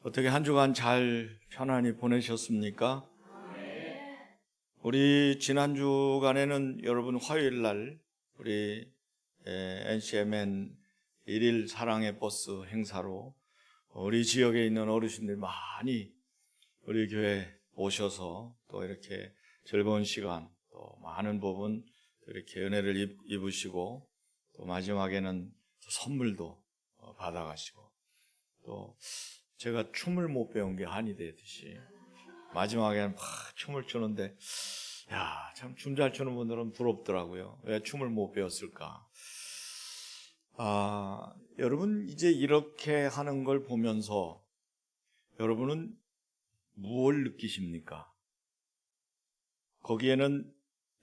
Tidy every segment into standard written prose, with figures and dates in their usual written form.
어떻게 한 주간 잘 편안히 보내셨습니까? 우리 지난 주간에는 여러분 화요일 날 우리 NCMN 1일 사랑의 버스 행사로 우리 지역에 있는 어르신들 많이 우리 교회 오셔서 또 이렇게 즐거운 시간, 또 많은 부분 이렇게 은혜를 입으시고, 또 마지막에는 선물도 받아가시고, 또 제가 춤을 못 배운 게 한이 되듯이 마지막에는 막 춤을 추는데, 야, 참 춤 잘 추는 분들은 부럽더라고요. 왜 춤을 못 배웠을까? 여러분 이제 이렇게 하는 걸 보면서 여러분은 무엇을 느끼십니까? 거기에는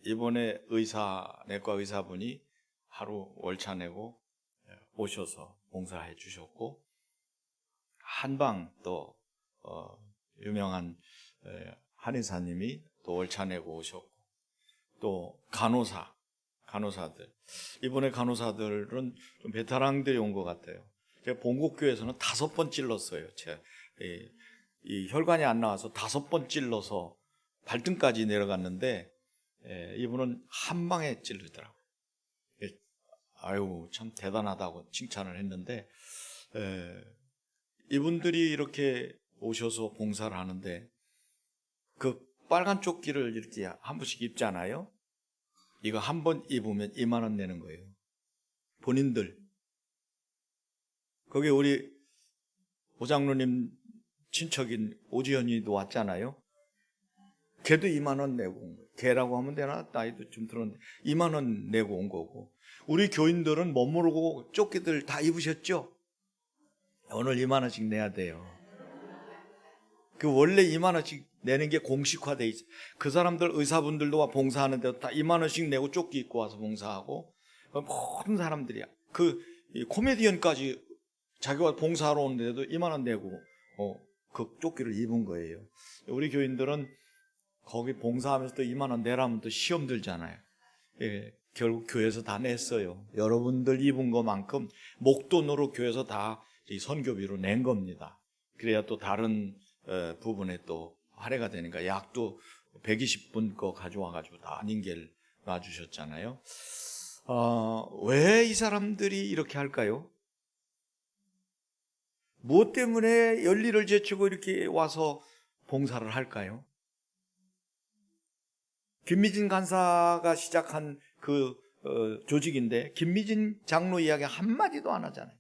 이번에 내과 의사분이 하루 월차 내고 오셔서 봉사해 주셨고, 한방 또 유명한 한의사님이 또 월차 내고 오셨고, 또 간호사들, 이번에 간호사들은 좀 베테랑들이 온 것 같아요. 제가 본국교회에서는 5번 찔렀어요. 이 혈관이 안 나와서 5번 찔러서 발등까지 내려갔는데, 이분은 한 방에 찔르더라고요. 아유, 참 대단하다고 칭찬을 했는데, 이분들이 이렇게 오셔서 봉사를 하는데, 그 빨간 조끼를 이렇게 한 번씩 입잖아요. 이거 한 번 입으면 2만 원 내는 거예요. 본인들. 거기 우리 오장로님 친척인 오지연이도 왔잖아요. 걔도 2만 원 내고 온 거예요. 걔라고 하면 되나? 나이도 좀 들었는데 2만 원 내고 온 거고, 우리 교인들은 멋모르고 조끼들 다 입으셨죠? 오늘 2만 원씩 내야 돼요. 그 원래 2만 원씩 내는 게 공식화돼 있어요. 그 사람들 의사분들도 봉사하는데도 다 2만 원씩 내고 조끼 입고 와서 봉사하고, 모든 사람들이야. 이 코미디언까지 자기가 봉사하러 오는데도 2만 원 내고 그 조끼를 입은 거예요. 우리 교인들은 거기 봉사하면서 또 2만 원 내라면 또 시험 들잖아요. 결국 교회에서 다 냈어요. 여러분들 입은 것만큼 목돈으로 교회에서 다 이 선교비로 낸 겁니다. 그래야 또 다른 부분에 또 할애가 되니까, 약도 120분 거 가져와가지고 다 닌겔 놔주셨잖아요. 왜 이 사람들이 이렇게 할까요? 무엇 때문에 열리를 제치고 이렇게 와서 봉사를 할까요? 김미진 간사가 시작한 그 조직인데, 김미진 장로 이야기 한마디도 안 하잖아요.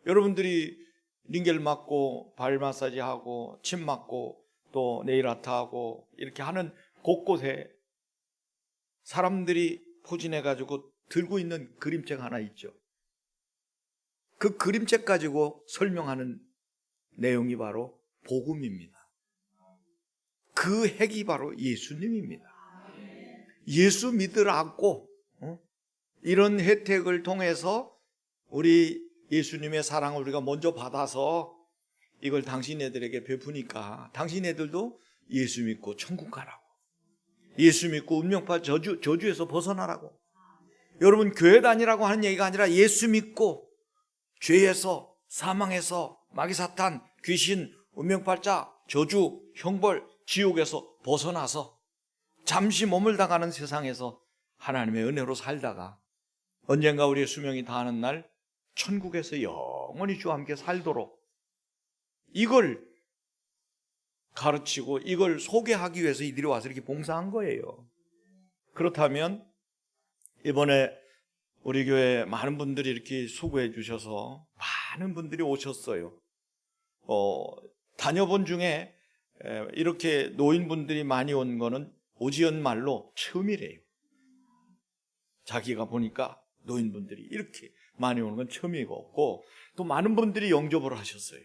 여러분들이 링겔 맞고 발 마사지 하고 침 맞고 또 네일 아트 하고 이렇게 하는 곳곳에 사람들이 포진해 가지고 들고 있는 그림책 하나 있죠. 그 그림책 가지고 설명하는 내용이 바로 복음입니다. 그 핵이 바로 예수님입니다. 예수 믿으라고 이런 혜택을 통해서 우리 예수님의 사랑을 우리가 먼저 받아서 이걸 당신네들에게 베푸니까, 당신네들도 예수 믿고 천국 가라고, 예수 믿고 운명파 저주에서 벗어나라고. 여러분, 교회 다니라고 하는 얘기가 아니라 예수 믿고 죄에서, 사망에서, 마귀사탄, 귀신, 운명팔자, 저주, 형벌, 지옥에서 벗어나서 잠시 머물다가는 세상에서 하나님의 은혜로 살다가 언젠가 우리의 수명이 다하는 날 천국에서 영원히 주와 함께 살도록, 이걸 가르치고 이걸 소개하기 위해서 이들이 와서 이렇게 봉사한 거예요. 그렇다면 이번에 우리 교회 많은 분들이 이렇게 수고해 주셔서 많은 분들이 오셨어요. 다녀본 중에 이렇게 노인분들이 많이 온 거는 오지연 말로 처음이래요. 자기가 보니까 노인분들이 이렇게 많이 오는 건 처음이고 없고, 또 많은 분들이 영접을 하셨어요.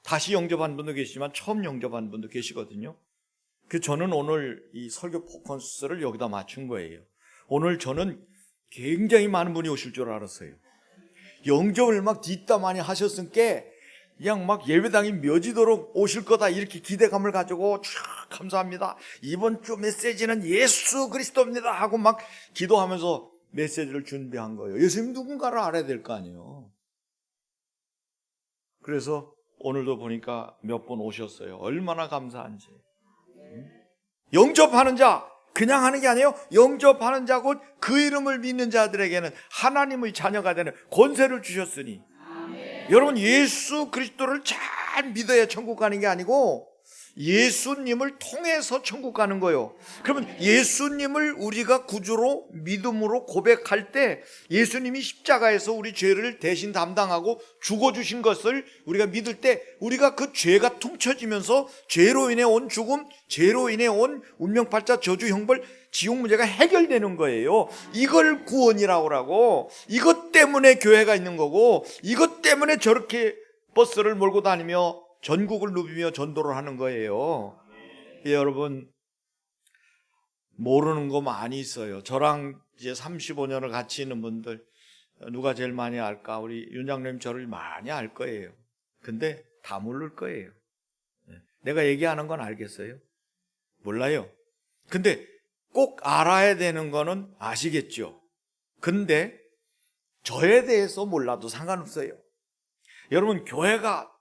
다시 영접한 분도 계시지만 처음 영접한 분도 계시거든요. 저는 오늘 이 설교 포커스를 여기다 맞춘 거예요. 오늘 저는 굉장히 많은 분이 오실 줄 알았어요. 영접을 막 뒷담 많이 하셨으니까 그냥 막 예배당이 묘지도록 오실 거다 이렇게 기대감을 가지고 감사합니다, 이번 주 메시지는 예수 그리스도입니다 하고 막 기도하면서 메시지를 준비한 거예요. 예수님 누군가를 알아야 될 거 아니에요. 그래서 오늘도 보니까 몇 분 오셨어요. 얼마나 감사한지. 영접하는 자, 그냥 하는 게 아니에요. 영접하는 자 곧 그 이름을 믿는 자들에게는 하나님의 자녀가 되는 권세를 주셨으니. 여러분, 예수 그리스도를 잘 믿어야 천국 가는 게 아니고 예수님을 통해서 천국 가는 거예요. 그러면 예수님을 우리가 구주로 믿음으로 고백할 때 예수님이 십자가에서 우리 죄를 대신 담당하고 죽어주신 것을 우리가 믿을 때 우리가 그 죄가 퉁쳐지면서 죄로 인해 온 죽음, 죄로 인해 온 운명팔자 저주 형벌 지옥 문제가 해결되는 거예요. 이걸 구원이라고 하고, 이것 때문에 교회가 있는 거고, 이것 때문에 저렇게 버스를 몰고 다니며 전국을 누비며 전도를 하는 거예요. 여러분, 모르는 거 많이 있어요. 저랑 이제 35년을 같이 있는 분들 누가 제일 많이 알까? 우리 윤장님 저를 많이 알 거예요. 근데 다 모를 거예요. 내가 얘기하는 건 알겠어요? 몰라요. 근데 꼭 알아야 되는 거는 아시겠죠? 근데 저에 대해서 몰라도 상관없어요. 여러분, 교회가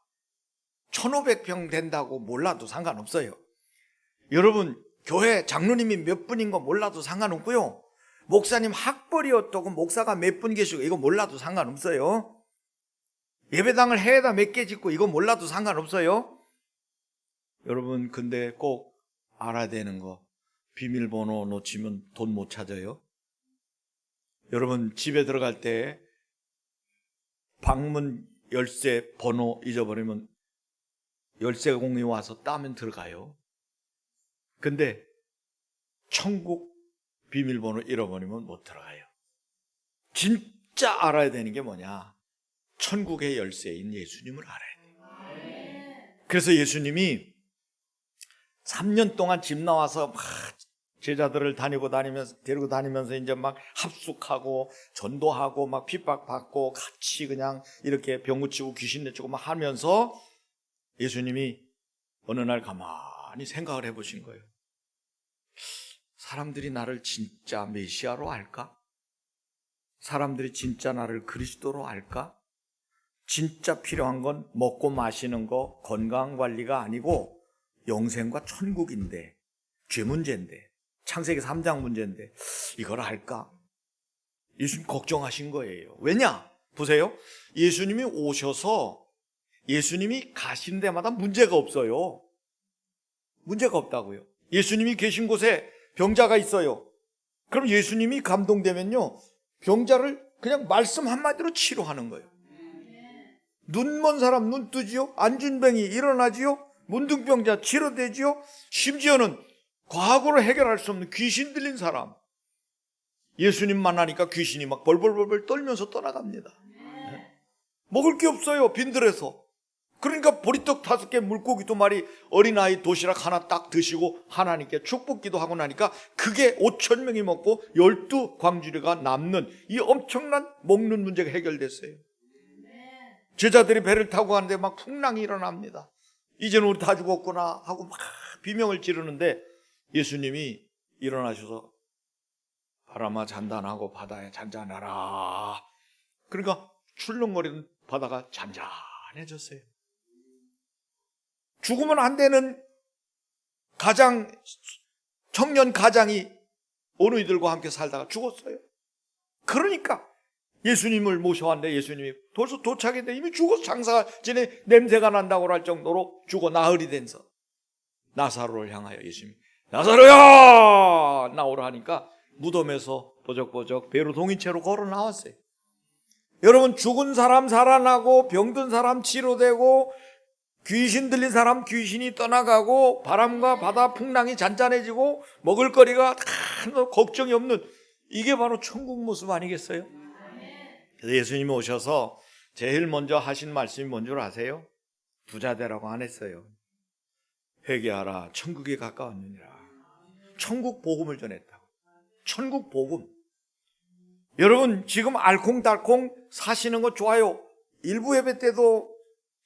1500평 된다고 몰라도 상관없어요. 여러분, 교회 장로님이 몇 분인 거 몰라도 상관없고요. 목사님 학벌이 어떻고 목사가 몇 분 계시고 이거 몰라도 상관없어요. 예배당을 해에다 몇 개 짓고 이거 몰라도 상관없어요. 여러분, 근데 꼭 알아야 되는 거, 비밀번호 놓치면 돈 못 찾아요. 여러분, 집에 들어갈 때 방문 열쇠 번호 잊어버리면 열쇠공이 와서 따면 들어가요. 근데 천국 비밀번호 잃어버리면 못 들어가요. 진짜 알아야 되는 게 뭐냐? 천국의 열쇠인 예수님을 알아야 돼요. 그래서 예수님이 3년 동안 집 나와서 막 제자들을 데리고 다니면서 이제 막 합숙하고 전도하고 막 핍박받고 같이 그냥 이렇게 병 고치고 귀신 내쫓고 막 하면서 예수님이 어느 날 가만히 생각을 해보신 거예요. 사람들이 나를 진짜 메시아로 알까? 사람들이 진짜 나를 그리스도로 알까? 진짜 필요한 건 먹고 마시는 거, 건강관리가 아니고 영생과 천국인데, 죄 문제인데, 창세기 3장 문제인데 이걸 알까? 예수님 걱정하신 거예요. 왜냐? 보세요. 예수님이 오셔서 예수님이 가신 데마다 문제가 없어요. 문제가 없다고요. 예수님이 계신 곳에 병자가 있어요. 그럼 예수님이 감동되면요, 병자를 그냥 말씀 한마디로 치료하는 거예요. 눈 먼 사람 눈 뜨지요? 안진병이 일어나지요? 문둥병자 치료되지요? 심지어는 과거로 해결할 수 없는 귀신 들린 사람, 예수님 만나니까 귀신이 막 벌벌벌벌 떨면서 떠나갑니다. 먹을 게 없어요, 빈들에서. 그러니까 보리떡 5개, 물고기 2마리, 어린아이 도시락 하나 딱 드시고 하나님께 축복기도 하고 나니까 그게 5,000명이 먹고 12광주리가 남는 이 엄청난 먹는 문제가 해결됐어요. 제자들이 배를 타고 가는데 막 풍랑이 일어납니다. 이제는 우리 다 죽었구나 하고 막 비명을 지르는데 예수님이 일어나셔서 바람아 잔잔하고 바다에 잔잔하라. 그러니까 출렁거리는 바다가 잔잔해졌어요. 죽으면 안 되는 청년 가장이 어느 이들과 함께 살다가 죽었어요. 그러니까 예수님을 모셔왔는데 예수님이 벌써 도착했는데 이미 죽어서 장사가 전에 냄새가 난다고 할 정도로 죽어 나흘이 된서 나사로를 향하여 예수님이 나사로야 나오라 하니까 무덤에서 버적버적 배로 동인채로 걸어 나왔어요. 여러분, 죽은 사람 살아나고 병든 사람 치료되고 귀신 들린 사람 귀신이 떠나가고 바람과 바다 풍랑이 잔잔해지고 먹을거리가 다 걱정이 없는, 이게 바로 천국 모습 아니겠어요? 그래서 예수님이 오셔서 제일 먼저 하신 말씀이 뭔 줄 아세요? 부자 되라고 안 했어요. 회개하라, 천국이 가까웠느니라. 천국 복음을 전했다고. 천국 복음. 여러분, 지금 알콩달콩 사시는 거 좋아요. 1부 예배 때도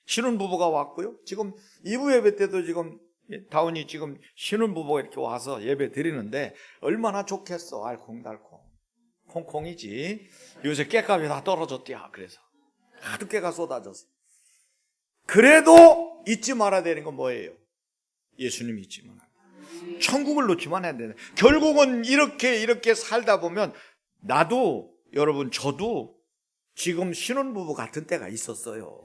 신혼부부가 왔고요. 지금 2부 예배 때도 지금 다운이 지금 신혼부부가 이렇게 와서 예배 드리는데 얼마나 좋겠어. 알콩달콩. 콩콩이지. 요새 깨값이 다 떨어졌대야. 그래서 하도 깨가 쏟아졌어. 그래도 잊지 말아야 되는 건 뭐예요? 예수님 잊지 말아야 돼. 천국을 놓치면 안 되네. 결국은 이렇게 살다 보면 나도 여러분 저도 지금 신혼부부 같은 때가 있었어요.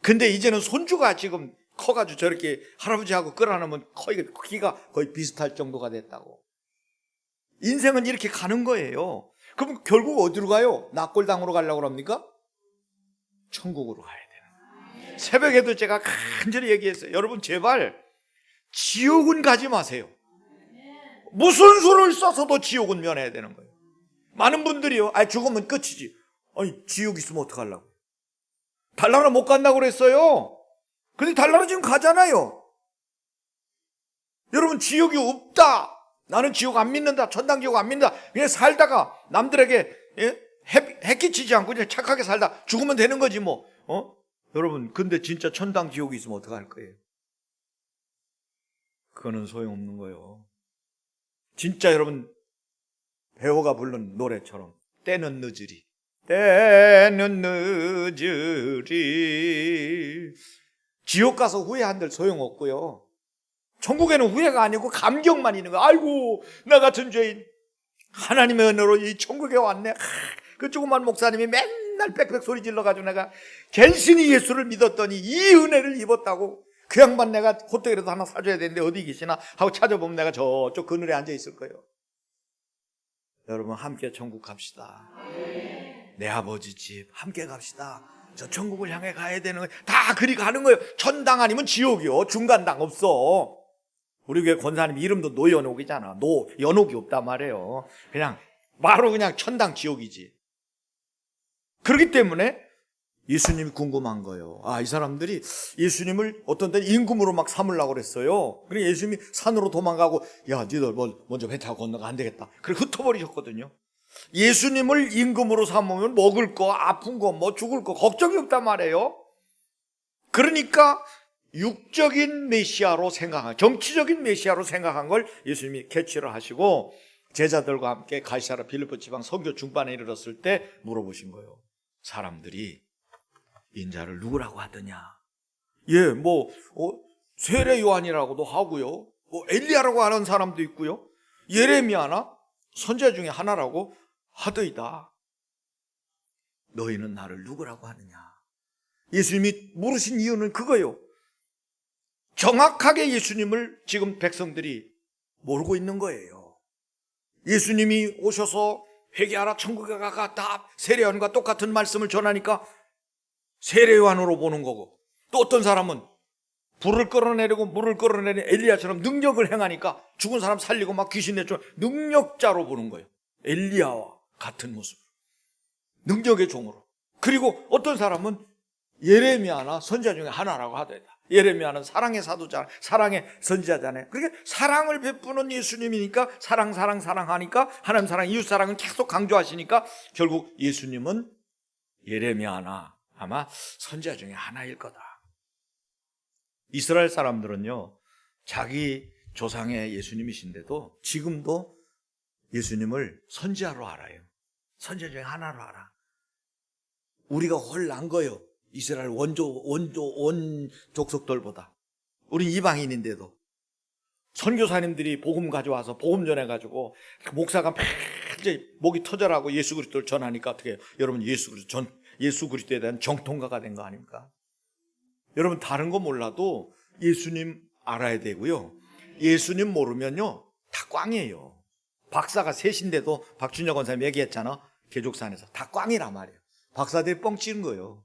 근데 이제는 손주가 지금 커가지고 저렇게 할아버지하고 끌어안으면 키가 거의 비슷할 정도가 됐다고. 인생은 이렇게 가는 거예요. 그럼 결국 어디로 가요? 낙골당으로 가려고 합니까? 천국으로 가야 돼요. 새벽에도 제가 간절히 얘기했어요. 여러분 제발 지옥은 가지 마세요. 무슨 수를 써서도 지옥은 면해야 되는 거예요. 많은 분들이요, 죽으면 끝이지. 아니 지옥 있으면 어떡하려고. 달나라 못 간다고 그랬어요. 근데 달나라 지금 가잖아요. 여러분 지옥이 없다. 나는 지옥 안 믿는다. 천당 지옥 안 믿는다. 그냥 살다가 남들에게 해끼치지 않고 그냥 착하게 살다 죽으면 되는 거지 뭐. 여러분 근데 진짜 천당 지옥이 있으면 어떡할 거예요? 그거는 소용없는 거예요. 진짜 여러분 배우가 부른 노래처럼 때는 늦으리. 때는 늦으리. 지옥 가서 후회한들 소용없고요. 천국에는 후회가 아니고 감격만 있는 거야. 아이고 나 같은 죄인 하나님의 은혜로 이 천국에 왔네. 그 조그만 목사님이 맨날 빽빽 소리 질러가지고 내가 괜시니 예수를 믿었더니 이 은혜를 입었다고. 그 양반 내가 호떡이라도 하나 사줘야 되는데 어디 계시나 하고 찾아보면 내가 저쪽 그늘에 앉아 있을 거예요. 여러분 함께 천국 갑시다. 내 아버지 집 함께 갑시다. 저 천국을 향해 가야 되는 거예요. 다 그리 가는 거예요. 천당 아니면 지옥이요. 중간당 없어. 우리 교회 권사님 이름도 노연옥이잖아. 연옥이 없단 말이에요. 그냥 바로 그냥 천당 지옥이지. 그렇기 때문에 예수님이 궁금한 거예요. 이 사람들이 예수님을 어떤 때는 임금으로 막 삼으려고 그랬어요. 그래서 예수님이 산으로 도망가고 야 니들 먼저 배 타고 건너가 안 되겠다. 그래 흩어버리셨거든요. 예수님을 임금으로 삼으면 먹을 거, 아픈 거, 죽을 거 걱정이 없단 말이에요. 그러니까 육적인 메시아로 생각한, 정치적인 메시아로 생각한 걸 예수님이 캐치를 하시고 제자들과 함께 가이사랴 빌립보 지방 선교 중반에 이르렀을 때 물어보신 거예요. 사람들이 인자를 누구라고 하더냐? 세례 요한이라고도 하고요. 엘리야라고 하는 사람도 있고요. 예레미야나 선지자 중에 하나라고 하더이다. 너희는 나를 누구라고 하느냐? 예수님이 물으신 이유는 그거예요. 정확하게 예수님을 지금 백성들이 모르고 있는 거예요. 예수님이 오셔서 회개하라 천국에 가가 다 세례요한과 똑같은 말씀을 전하니까 세례요한으로 보는 거고, 또 어떤 사람은 불을 끌어내리고 물을 끌어내리는 엘리야처럼 능력을 행하니까 죽은 사람 살리고 막 귀신 내쫓는 능력자로 보는 거예요. 엘리야와 같은 모습, 능력의 종으로. 그리고 어떤 사람은 예레미야나 선지자 중에 하나라고 하더라. 예레미야는 사랑의 사도잖아, 사랑의 선지자잖아요. 그러니까 사랑을 베푸는 예수님이니까 사랑하니까 하나님 사랑, 이웃 사랑은 계속 강조하시니까 결국 예수님은 예레미야나 아마 선지자 중에 하나일 거다. 이스라엘 사람들은요, 자기 조상의 예수님이신데도 지금도 예수님을 선지자로 알아요. 선지자 중에 하나로 알아. 우리가 훨 난 거예요. 이스라엘 원 족속들보다. 우린 이방인인데도 선교사님들이 복음 가져와서 복음 전해가지고 목사가 이제 목이 터져라고 예수 그리스도를 전하니까 어떻게 해요? 여러분 예수 그리스도에 대한 정통가가 된 거 아닙니까? 여러분 다른 거 몰라도 예수님 알아야 되고요. 예수님 모르면요 다 꽝이에요. 박사가 셋인데도 박준혁 원사님 얘기했잖아. 개족산에서 다 꽝이란 말이에요. 박사들이 뻥 치는 거예요.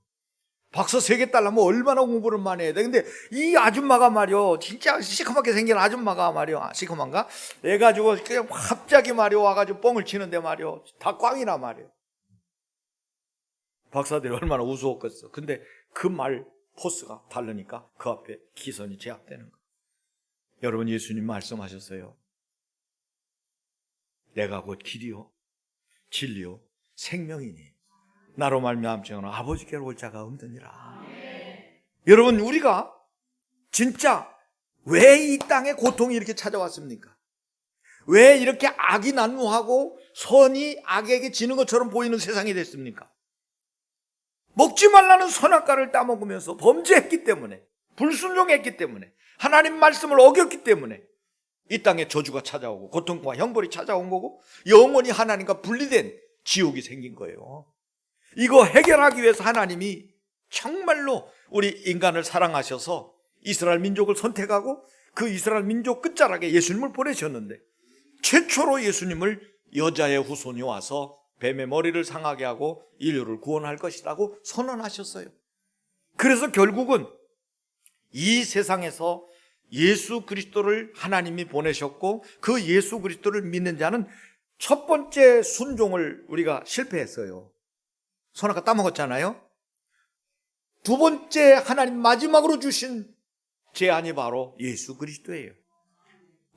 박사 3개 따려면 얼마나 공부를 많이 해야 돼. 근데 이 아줌마가 말이요, 진짜 시커멓게 생긴 아줌마가 말이요, 시커먼가? 해가지고 그냥 갑자기 말이요 와가지고 뻥을 치는데 말이요 다 꽝이라 말이에요. 박사들이 얼마나 우스웠겠어. 근데 그 말 포스가 다르니까 그 앞에 기선이 제압되는 거예요. 여러분 예수님 말씀하셨어요. 내가 곧 길이요 진리요 생명이니 나로 말미암지는 아버지께로 올 자가 없느니라. 여러분 우리가 진짜 왜 이 땅에 고통이 이렇게 찾아왔습니까? 왜 이렇게 악이 난무하고 선이 악에게 지는 것처럼 보이는 세상이 됐습니까? 먹지 말라는 선악과를 따먹으면서 범죄했기 때문에, 불순종했기 때문에, 하나님 말씀을 어겼기 때문에 이 땅에 저주가 찾아오고 고통과 형벌이 찾아온 거고 영원히 하나님과 분리된 지옥이 생긴 거예요. 이거 해결하기 위해서 하나님이 정말로 우리 인간을 사랑하셔서 이스라엘 민족을 선택하고 그 이스라엘 민족 끝자락에 예수님을 보내셨는데, 최초로 예수님을 여자의 후손이 와서 뱀의 머리를 상하게 하고 인류를 구원할 것이라고 선언하셨어요. 그래서 결국은 이 세상에서 예수 그리스도를 하나님이 보내셨고 그 예수 그리스도를 믿는 자는 첫 번째 순종을 우리가 실패했어요. 선악과 따먹었잖아요. 두 번째 하나님 마지막으로 주신 제안이 바로 예수 그리스도예요.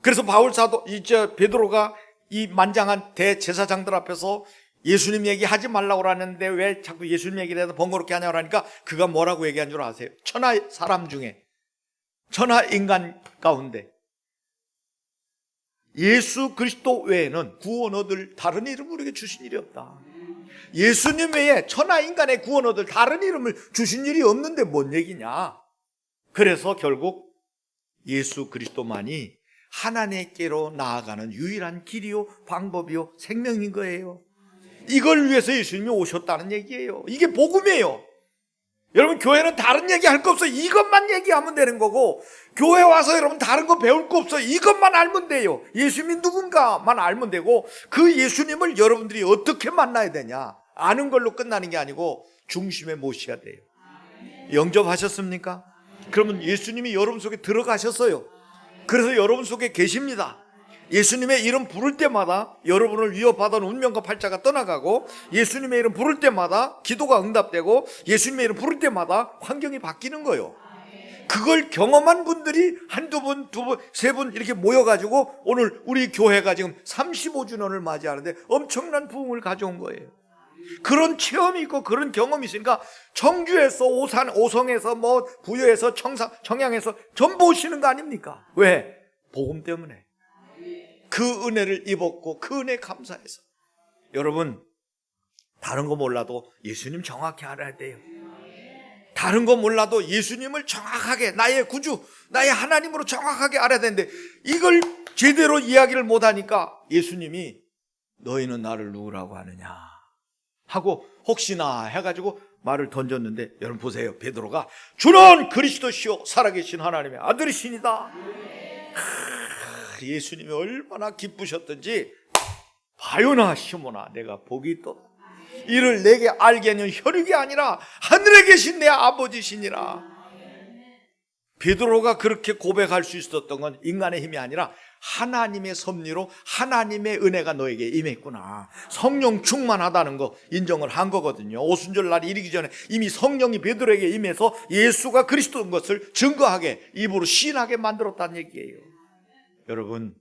그래서 바울 사도 베드로가 이 만장한 대제사장들 앞에서 예수님 얘기하지 말라고 하는데 왜 자꾸 예수님 얘기를 해서 번거롭게 하냐고 하니까 그가 뭐라고 얘기한 줄 아세요? 천하 사람 중에, 천하 인간 가운데 예수 그리스도 외에는 구원 얻을 다른 이름을 우리에게 주신 일이 없다. 예수님 외에 천하 인간의 구원 얻을 다른 이름을 주신 일이 없는데 뭔 얘기냐. 그래서 결국 예수 그리스도만이 하나님께로 나아가는 유일한 길이요 방법이요 생명인 거예요. 이걸 위해서 예수님이 오셨다는 얘기예요. 이게 복음이에요. 여러분, 교회는 다른 얘기 할 거 없어요. 이것만 얘기하면 되는 거고, 교회 와서 여러분 다른 거 배울 거 없어요. 이것만 알면 돼요. 예수님이 누군가만 알면 되고, 그 예수님을 여러분들이 어떻게 만나야 되냐 아는 걸로 끝나는 게 아니고 중심에 모셔야 돼요. 영접하셨습니까? 그러면 예수님이 여러분 속에 들어가셨어요. 그래서 여러분 속에 계십니다. 예수님의 이름 부를 때마다 여러분을 위협하던 운명과 팔자가 떠나가고, 예수님의 이름 부를 때마다 기도가 응답되고, 예수님의 이름 부를 때마다 환경이 바뀌는 거예요. 그걸 경험한 분들이 한두 분, 두 분, 세 분 이렇게 모여가지고 오늘 우리 교회가 지금 35주년을 맞이하는데 엄청난 부흥을 가져온 거예요. 그런 체험이 있고 그런 경험이 있으니까 청주에서 오산, 오성에서 뭐 부여에서 청양에서 전부 오시는 거 아닙니까? 왜? 복음 때문에. 그 은혜를 입었고 그 은혜에 감사해서. 여러분, 다른 거 몰라도 예수님 정확히 알아야 돼요. 다른 거 몰라도 예수님을 정확하게 나의 구주, 나의 하나님으로 정확하게 알아야 되는데, 이걸 제대로 이야기를 못하니까 예수님이 너희는 나를 누구라고 하느냐 하고 혹시나 해가지고 말을 던졌는데, 여러분 보세요. 베드로가 주는 그리스도시요 살아계신 하나님의 아들이시니다. 예수님이 얼마나 기쁘셨던지, 바요나 시모나 내가 복이 있도다. 이를 내게 알게 하는 혈육이 아니라 하늘에 계신 내 아버지시니라. 베드로가 그렇게 고백할 수 있었던 건 인간의 힘이 아니라 하나님의 섭리로 하나님의 은혜가 너에게 임했구나, 성령 충만하다는 거 인정을 한 거거든요. 오순절 날이 이르기 전에 이미 성령이 베드로에게 임해서 예수가 그리스도인 것을 증거하게, 입으로 시인하게 만들었다는 얘기예요. 여러분,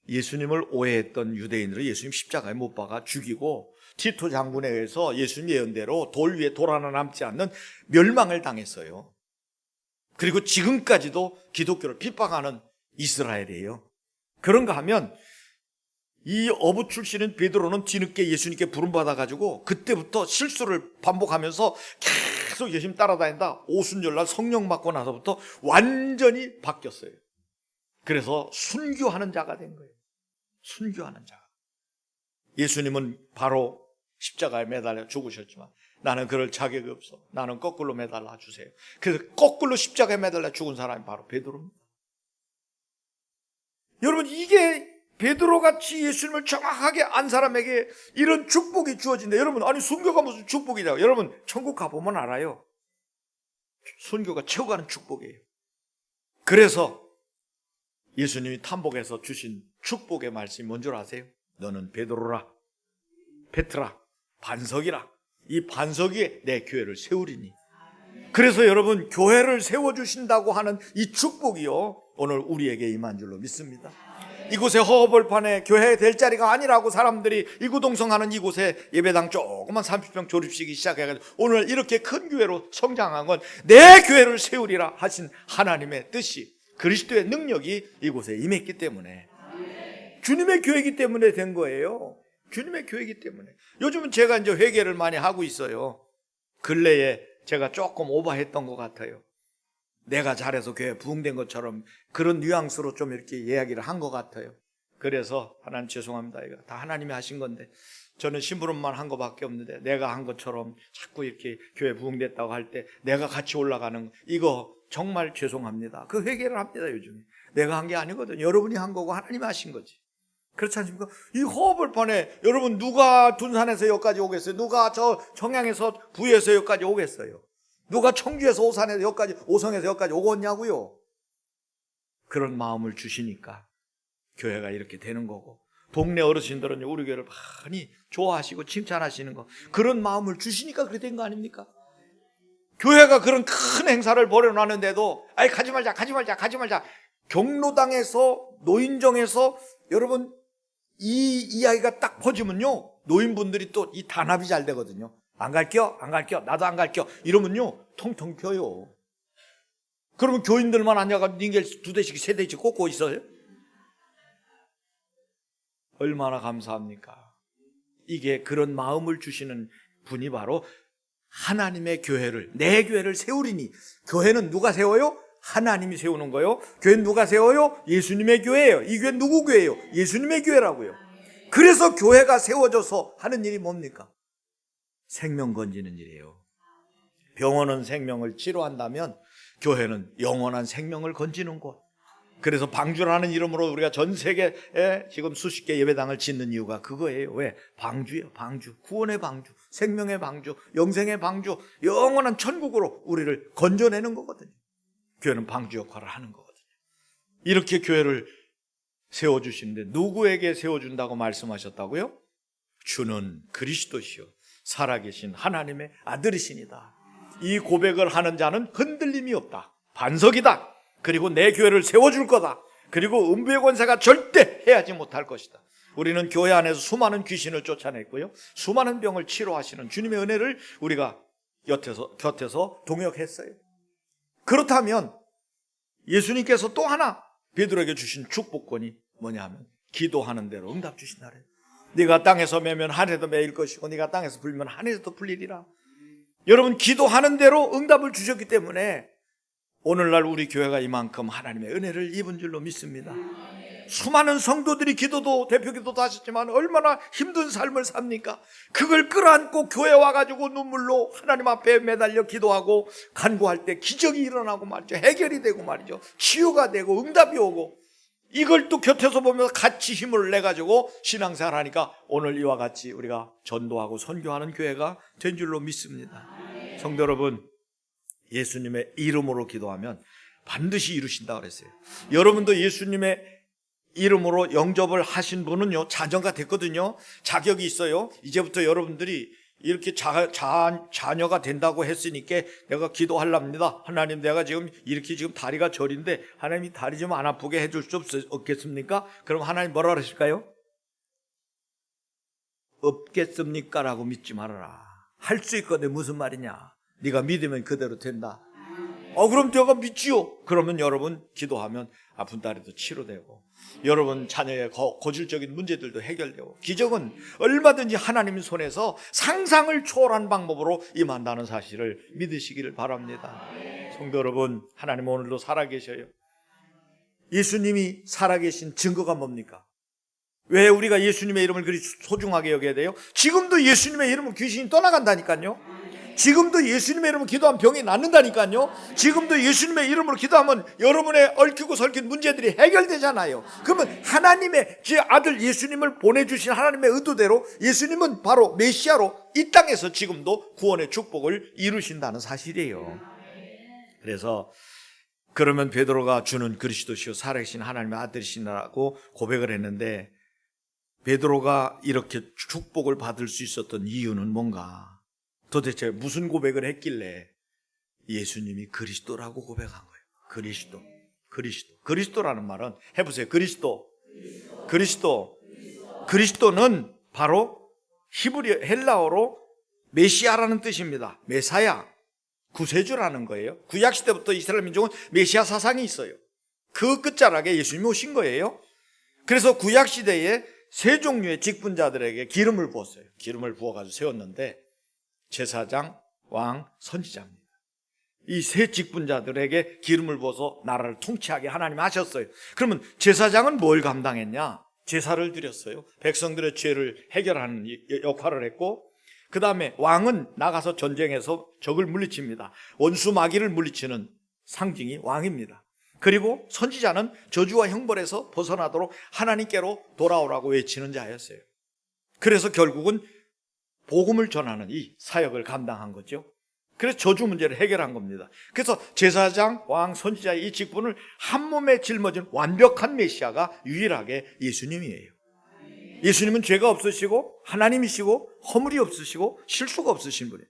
예수님을 오해했던 유대인들을 예수님 십자가에 못 박아 죽이고, 티토 장군에 의해서 예수님 예언대로 돌 위에 돌 하나 남지 않는 멸망을 당했어요. 그리고 지금까지도 기독교를 핍박하는 이스라엘이에요. 그런가 하면 이 어부 출신인 베드로는 뒤늦게 예수님께 부름받아가지고 그때부터 실수를 반복하면서 계속 예수님 따라다닌다 오순절날 성령 받고 나서부터 완전히 바뀌었어요. 그래서 순교하는 자가 된 거예요. 순교하는 자. 예수님은 바로 십자가에 매달려 죽으셨지만 나는 그럴 자격이 없어. 나는 거꾸로 매달라 주세요. 그래서 거꾸로 십자가에 매달려 죽은 사람이 바로 베드로입니다. 여러분, 이게 베드로같이 예수님을 정확하게 안 사람에게 이런 축복이 주어진다. 여러분, 아니 순교가 무슨 축복이냐고. 여러분, 천국 가보면 알아요. 순교가 최고 가는 축복이에요. 그래서 예수님이 탐복해서 주신 축복의 말씀이 뭔 줄 아세요? 너는 베드로라, 페트라, 반석이라. 이 반석 위에 내 교회를 세우리니. 그래서 여러분, 교회를 세워주신다고 하는 이 축복이요, 오늘 우리에게 임한 줄로 믿습니다. 이곳에 허허벌판에 교회 될 자리가 아니라고 사람들이 이구동성하는 이곳에 예배당 조그만 30평 조립식이 시작해가지고 오늘 이렇게 큰 교회로 성장한 건 내 교회를 세우리라 하신 하나님의 뜻이, 그리스도의 능력이 이곳에 임했기 때문에, 주님의 교회이기 때문에 된 거예요. 주님의 교회이기 때문에. 요즘은 제가 이제 회개를 많이 하고 있어요. 근래에 제가 조금 오버했던 것 같아요. 내가 잘해서 교회 부흥된 것처럼 그런 뉘앙스로 좀 이렇게 이야기를 한 것 같아요. 그래서 하나님 죄송합니다. 이거 다 하나님이 하신 건데 저는 심부름만 한 것밖에 없는데 내가 한 것처럼 자꾸 이렇게 교회 부흥됐다고 할 때 내가 같이 올라가는 이거 정말 죄송합니다. 그 회개를 합니다. 요즘에 내가 한 게 아니거든요. 여러분이 한 거고 하나님이 하신 거지. 그렇지 않습니까? 이 호흡을판에 여러분 누가 둔산에서 여기까지 오겠어요? 누가 저 청양에서 부에서 여기까지 오겠어요? 누가 청주에서 오산에서 여기까지, 오성에서 여기까지 오겠냐고요? 그런 마음을 주시니까 교회가 이렇게 되는 거고, 동네 어르신들은 우리 교회를 많이 좋아하시고 칭찬하시는 거, 그런 마음을 주시니까 그렇게 된 거 아닙니까? 교회가 그런 큰 행사를 벌여놨는데도 아이 가지 말자. 경로당에서, 노인정에서 여러분 이 이야기가 딱 퍼지면요, 노인분들이 또 이 단합이 잘 되거든요. 안 갈게요, 나도 안 갈게요 이러면요 통통 펴요. 그러면 교인들만 앉아가지고 닌겔 2대씩 3대씩 꽂고 있어요. 얼마나 감사합니까? 이게 그런 마음을 주시는 분이 바로 하나님의 교회를, 내 교회를 세우리니. 교회는 누가 세워요? 하나님이 세우는 거예요. 교회는 누가 세워요? 예수님의 교회예요. 이 교회는 누구 교회예요? 예수님의 교회라고요. 그래서 교회가 세워져서 하는 일이 뭡니까? 생명 건지는 일이에요. 병원은 생명을 치료한다면 교회는 영원한 생명을 건지는 곳. 그래서 방주라는 이름으로 우리가 전 세계에 지금 수십 개 예배당을 짓는 이유가 그거예요. 왜? 방주예요. 방주. 구원의 방주, 생명의 방주, 영생의 방주, 영원한 천국으로 우리를 건져내는 거거든요. 교회는 방주 역할을 하는 거거든요. 이렇게 교회를 세워주시는데 누구에게 세워준다고 말씀하셨다고요? 주는 그리스도시요 살아계신 하나님의 아들이시니다. 이 고백을 하는 자는 흔들림이 없다. 반석이다. 그리고 내 교회를 세워줄 거다. 그리고 음부의 권세가 절대 해하지 못할 것이다. 우리는 교회 안에서 수많은 귀신을 쫓아냈고요, 수많은 병을 치료하시는 주님의 은혜를 우리가 곁에서 동역했어요. 그렇다면 예수님께서 또 하나 베드로에게 주신 축복권이 뭐냐 하면 기도하는 대로 응답 주신다 그래요. 네가 땅에서 매면 하늘에도 매일 것이고 네가 땅에서 불면 하늘에도 풀리리라. 여러분, 기도하는 대로 응답을 주셨기 때문에 오늘날 우리 교회가 이만큼 하나님의 은혜를 입은 줄로 믿습니다. 수많은 성도들이 기도도 대표기도도 하셨지만 얼마나 힘든 삶을 삽니까? 그걸 끌어안고 교회 와가지고 눈물로 하나님 앞에 매달려 기도하고 간구할 때 기적이 일어나고 말이죠. 해결이 되고 말이죠. 치유가 되고 응답이 오고, 이걸 또 곁에서 보면서 같이 힘을 내가지고 신앙생활 하니까 오늘 이와 같이 우리가 전도하고 선교하는 교회가 된 줄로 믿습니다. 성도 여러분, 예수님의 이름으로 기도하면 반드시 이루신다고 그랬어요. 여러분도 예수님의 이름으로 영접을 하신 분은요, 자녀가 됐거든요. 자격이 있어요. 이제부터 여러분들이 이렇게 자녀가 된다고 했으니까 내가 기도하랍니다. 하나님, 내가 이렇게 다리가 저린데 하나님이 다리 좀 안 아프게 해줄 수 없겠습니까? 그럼 하나님 뭐라 그러실까요? 없겠습니까? 라고 믿지 말아라. 할 수 있거든. 무슨 말이냐? 네가 믿으면 그대로 된다. 그럼 내가 믿지요. 그러면 여러분 기도하면 아픈 다리도 치료되고, 여러분 자녀의 고질적인 문제들도 해결되고, 기적은 얼마든지 하나님 손에서 상상을 초월한 방법으로 임한다는 사실을 믿으시기를 바랍니다. 성도 여러분, 하나님 오늘도 살아계셔요. 예수님이 살아계신 증거가 뭡니까? 왜 우리가 예수님의 이름을 그리 소중하게 여겨야 돼요? 지금도 예수님의 이름은 귀신이 떠나간다니까요. 지금도 예수님의 이름으로 기도하면 병이 낫는다니까요. 지금도 예수님의 이름으로 기도하면 여러분의 얽히고 설킨 문제들이 해결되잖아요. 그러면 하나님의 제 아들 예수님을 보내주신 하나님의 의도대로 예수님은 바로 메시아로 이 땅에서 지금도 구원의 축복을 이루신다는 사실이에요. 그래서 그러면 베드로가 주는 그리스도시요 살아계신 하나님의 아들이시라고 고백을 했는데, 베드로가 이렇게 축복을 받을 수 있었던 이유는 뭔가? 도대체 무슨 고백을 했길래 예수님이 그리스도라고 고백한 거예요? 그리스도라는 말은 해보세요. 그리스도는 바로 히브리 헬라어로 메시아라는 뜻입니다. 메사야, 구세주라는 거예요. 구약시대부터 이스라엘 민족은 메시아 사상이 있어요. 그 끝자락에 예수님이 오신 거예요. 그래서 구약시대에 세 종류의 직분자들에게 기름을 부었어요. 기름을 부어가지고 세웠는데 제사장, 왕, 선지자입니다. 이 세 직분자들에게 기름을 부어서 나라를 통치하게 하나님이 하셨어요. 그러면 제사장은 뭘 감당했냐? 제사를 드렸어요. 백성들의 죄를 해결하는 역할을 했고, 그 다음에 왕은 나가서 전쟁에서 적을 물리칩니다. 원수 마귀를 물리치는 상징이 왕입니다. 그리고 선지자는 저주와 형벌에서 벗어나도록 하나님께로 돌아오라고 외치는 자였어요. 그래서 결국은 복음을 전하는 이 사역을 감당한 거죠. 그래서 저주 문제를 해결한 겁니다. 그래서 제사장, 왕, 선지자의 이 직분을 한 몸에 짊어진 완벽한 메시아가 유일하게 예수님이에요. 예수님은 죄가 없으시고 하나님이시고 허물이 없으시고 실수가 없으신 분이에요.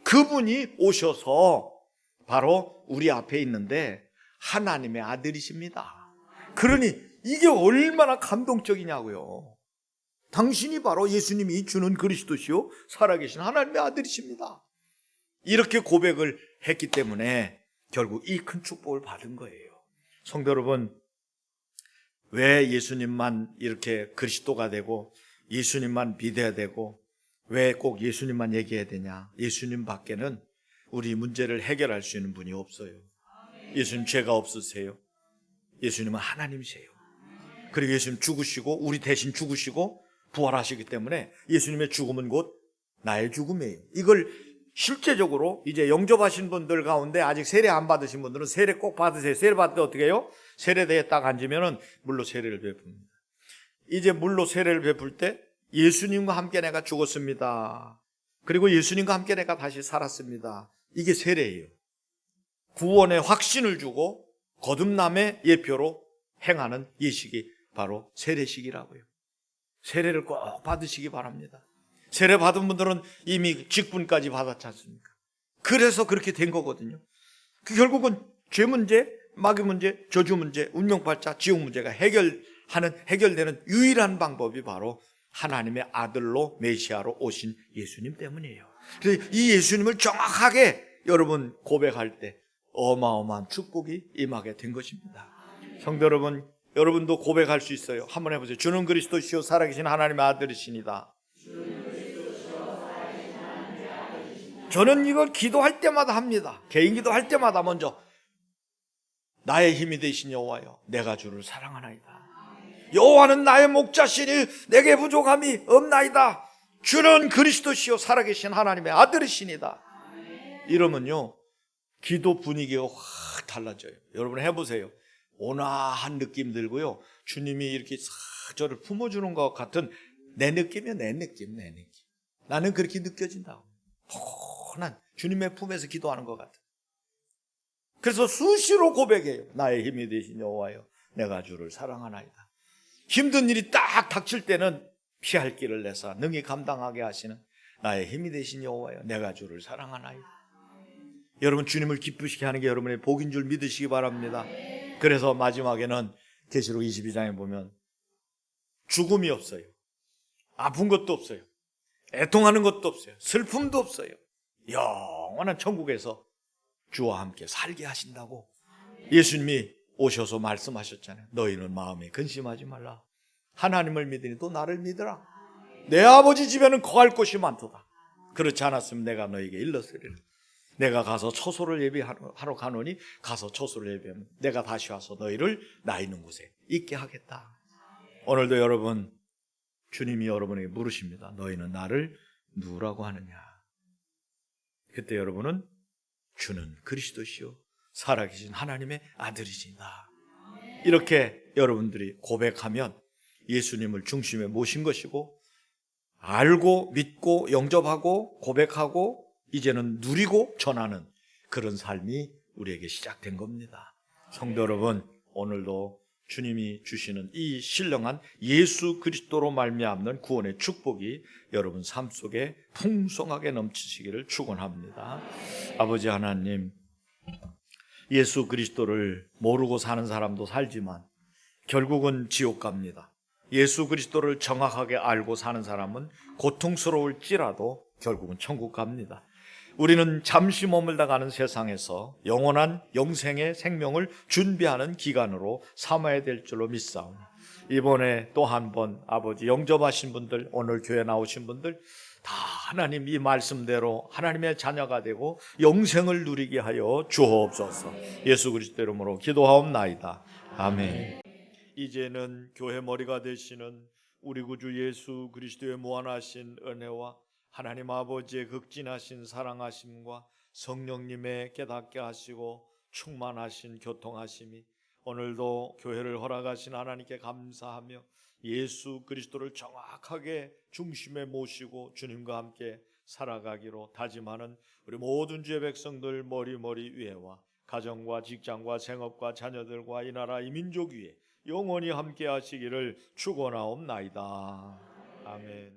그분이 오셔서 바로 우리 앞에 있는데 하나님의 아들이십니다. 그러니 이게 얼마나 감동적이냐고요. 당신이 바로 예수님이 주는 그리스도시요 살아계신 하나님의 아들이십니다. 이렇게 고백을 했기 때문에 결국 이 큰 축복을 받은 거예요. 성도 여러분, 왜 예수님만 이렇게 그리스도가 되고 예수님만 믿어야 되고 왜 꼭 예수님만 얘기해야 되냐? 예수님 밖에는 우리 문제를 해결할 수 있는 분이 없어요. 예수님 죄가 없으세요. 예수님은 하나님이세요. 그리고 예수님 죽으시고 우리 대신 죽으시고 부활하시기 때문에 예수님의 죽음은 곧 나의 죽음이에요. 이걸 실제적으로 이제 영접하신 분들 가운데 아직 세례 안 받으신 분들은 세례 꼭 받으세요. 세례 받을 때 어떻게 해요? 세례대에 딱 앉으면은 물로 세례를 베풉니다. 이제 물로 세례를 베풀 때 예수님과 함께 내가 죽었습니다. 그리고 예수님과 함께 내가 다시 살았습니다. 이게 세례예요. 구원의 확신을 주고 거듭남의 예표로 행하는 예식이 바로 세례식이라고요. 세례를 꼭 받으시기 바랍니다. 세례 받은 분들은 이미 직분까지 받았지 않습니까? 그래서 그렇게 된 거거든요. 결국은 죄 문제, 마귀 문제, 저주 문제, 운명팔자, 지옥 문제가 해결되는 유일한 방법이 바로 하나님의 아들로 메시아로 오신 예수님 때문이에요. 그래서 이 예수님을 정확하게 여러분 고백할 때 어마어마한 축복이 임하게 된 것입니다. 성도 여러분, 여러분도 고백할 수 있어요. 한번 해보세요. 주는 그리스도시요 살아계신 하나님의 아들이시니다. 저는 이걸 기도할 때마다 합니다. 개인 기도할 때마다 먼저 나의 힘이 되신 여호와여 내가 주를 사랑하나이다. 여호와는 나의 목자시니 내게 부족함이 없나이다. 주는 그리스도시요 살아계신 하나님의 아들이시니다. 이러면요 기도 분위기가 확 달라져요. 여러분 해보세요. 온화한 느낌 들고요 주님이 이렇게 싹 저를 품어주는 것 같은 내 느낌이에요. 내 느낌. 나는 그렇게 느껴진다고. 난 주님의 품에서 기도하는 것 같아. 그래서 수시로 고백해요. 나의 힘이 되신 여호와여 내가 주를 사랑하나이다. 힘든 일이 딱 닥칠 때는 피할 길을 내사 능히 감당하게 하시는 나의 힘이 되신 여호와여 내가 주를 사랑하나이다. 여러분 주님을 기쁘시게 하는 게 여러분의 복인 줄 믿으시기 바랍니다. 그래서 마지막에는 계시록 22장에 보면 죽음이 없어요. 아픈 것도 없어요. 애통하는 것도 없어요. 슬픔도 없어요. 영원한 천국에서 주와 함께 살게 하신다고 예수님이 오셔서 말씀하셨잖아요. 너희는 마음에 근심하지 말라. 하나님을 믿으니 또 나를 믿으라. 내 아버지 집에는 거할 곳이 많도다. 그렇지 않았으면 내가 너에게 일렀으리라. 내가 가서 처소를 예비하러 가노니 가서 처소를 예비하면 내가 다시 와서 너희를 나 있는 곳에 있게 하겠다. 오늘도 여러분 주님이 여러분에게 물으십니다. 너희는 나를 누구라고 하느냐? 그때 여러분은 주는 그리스도시요 살아계신 하나님의 아들이시다. 이렇게 여러분들이 고백하면 예수님을 중심에 모신 것이고 알고 믿고 영접하고 고백하고 이제는 누리고 전하는 그런 삶이 우리에게 시작된 겁니다. 성도 여러분, 오늘도 주님이 주시는 이 신령한 예수 그리스도로 말미암는 구원의 축복이 여러분 삶 속에 풍성하게 넘치시기를 축원합니다. 아버지 하나님, 예수 그리스도를 모르고 사는 사람도 살지만 결국은 지옥 갑니다. 예수 그리스도를 정확하게 알고 사는 사람은 고통스러울지라도 결국은 천국 갑니다. 우리는 잠시 머물다 가는 세상에서 영원한 영생의 생명을 준비하는 기간으로 삼아야 될 줄로 믿사오니 이번에 또 한 번 아버지 영접하신 분들, 오늘 교회 나오신 분들 다 하나님 이 말씀대로 하나님의 자녀가 되고 영생을 누리게 하여 주옵소서. 예수 그리스도 이름으로 기도하옵나이다. 아멘. 이제는 교회 머리가 되시는 우리 구주 예수 그리스도의 무한하신 은혜와 하나님 아버지의 극진하신 사랑하심과 성령님의 깨닫게 하시고 충만하신 교통하심이 오늘도 교회를 허락하신 하나님께 감사하며 예수 그리스도를 정확하게 중심에 모시고 주님과 함께 살아가기로 다짐하는 우리 모든 주의 백성들 머리 위에와 가정과 직장과 생업과 자녀들과 이 나라 이 민족 위에 영원히 함께 하시기를 축원하옵나이다. 아멘.